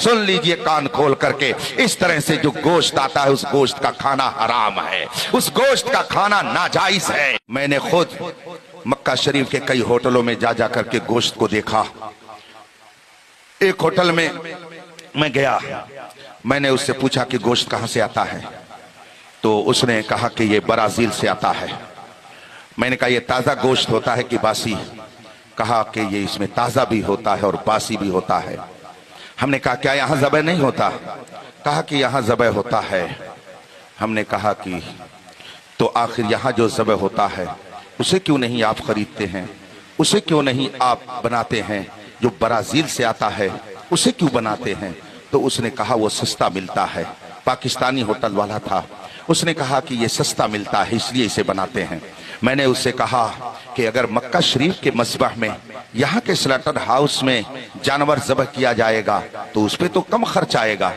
सुन लीजिए कान खोल करके, इस तरह से जो गोश्त आता है उस गोश्त का खाना हराम है, उस गोश्त का खाना नाजायज है। मैंने खुद मक्का शरीफ के कई होटलों में जा जा करके गोश्त को देखा। एक होटल में मैं गया, मैंने उससे पूछा कि गोश्त कहां से आता है, तो उसने कहा कि ये ब्राजील से आता है। मैंने कहा ये ताजा गोश्त होता है कि बासी? कहा कि ये इसमें ताजा भी होता है और बासी भी होता है। हमने कहा क्या यहां ज़बह नहीं होता? कहा कि यहां ज़बह होता है। हमने कहा कि तो आखिर यहां जो ज़बह होता है उसे क्यों नहीं आप खरीदते हैं, उसे क्यों नहीं आप बनाते हैं? जो ब्राजील से आता है उसे क्यों बनाते हैं? तो उसने कहा वो सस्ता मिलता है। पाकिस्तानी होटल वाला था, उसने कहा कि ये सस्ता मिलता है इसलिए इसे बनाते हैं। मैंने उससे कहा कि अगर मक्का शरीफ के मस्बह में यहाँ के स्लॉटर हाउस में जानवर ज़बह किया जाएगा तो उस पर तो कम खर्च आएगा,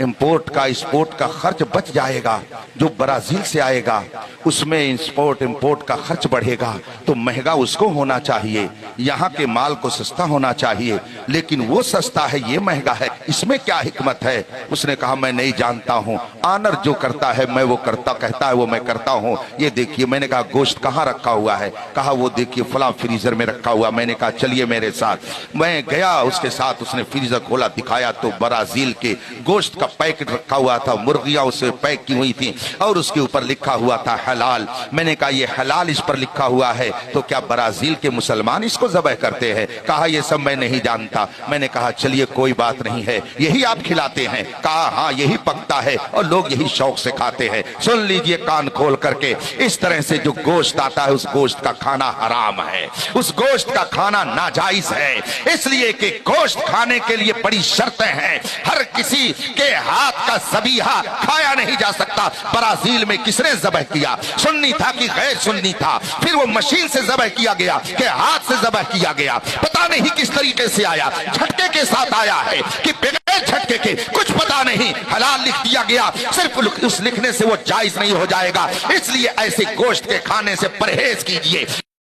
इंपोर्ट का एक्सपोर्ट का खर्च बच जाएगा। जो ब्राजील से आएगा उसमें इंपोर्ट इंपोर्ट का खर्च बढ़ेगा, तो महंगा उसको होना चाहिए, यहाँ के माल को सस्ता होना चाहिए, लेकिन वो सस्ता है ये महंगा है, इसमें क्या हिकमत है? उसने कहा मैं नहीं जानता हूँ, आनर जो करता है मैं वो करता, कहता है वो मैं करता हूँ। ये देखिए। मैंने कहा गोश्त कहाँ रखा हुआ है? कहा वो देखिए फला फ्रीजर में रखा हुआ। मैंने कहा चलिए मेरे साथ। मैं गया उसके साथ, उसने फ्रीजर खोला, दिखाया तो ब्राजील के गोश्त का पैकेट रखा हुआ था, मुर्गियां उससे पैक की हुई थी और उसके ऊपर लिखा हुआ था हलाल। मैंने कहा ये हलाल इस पर लिखा हुआ है तो क्या ब्राजील के मुसलमान इसको ज़बह करते हैं? कहा ये सब मैं नहीं जानता। मैंने कहा चलिए कोई बात नहीं है, यही आप खिलाते हैं? कहा हाँ यही पकता है और लोग यही शौक से खाते हैं। सुन लीजिए कान खोल करके, इस तरह से जो गोश्त आता है उस गोश्त का खाना हराम है, उस गोश्त का खाना नाजायज है, इसलिए कि गोश्त खाने के लिए बड़ी शर्तें हैं। हर किसी के हाथ का ज़बीहा खाया नहीं जा सकता। ब्राजील में किसने ज़बह किया? सुन्नी था कि गैर सुन्नी था? फिर वो मशीन से ज़बह किया गया कि हाथ से ज़बह किया गया? पता नहीं किस तरीके से आया, झटके के साथ आया है कि बगैर झटके के, कुछ पता नहीं। हलाल लिख दिया गया, सिर्फ उस लिखने से वो जायज नहीं हो जाएगा। इसलिए ऐसे गोश्त के खाने से परहेज कीजिए।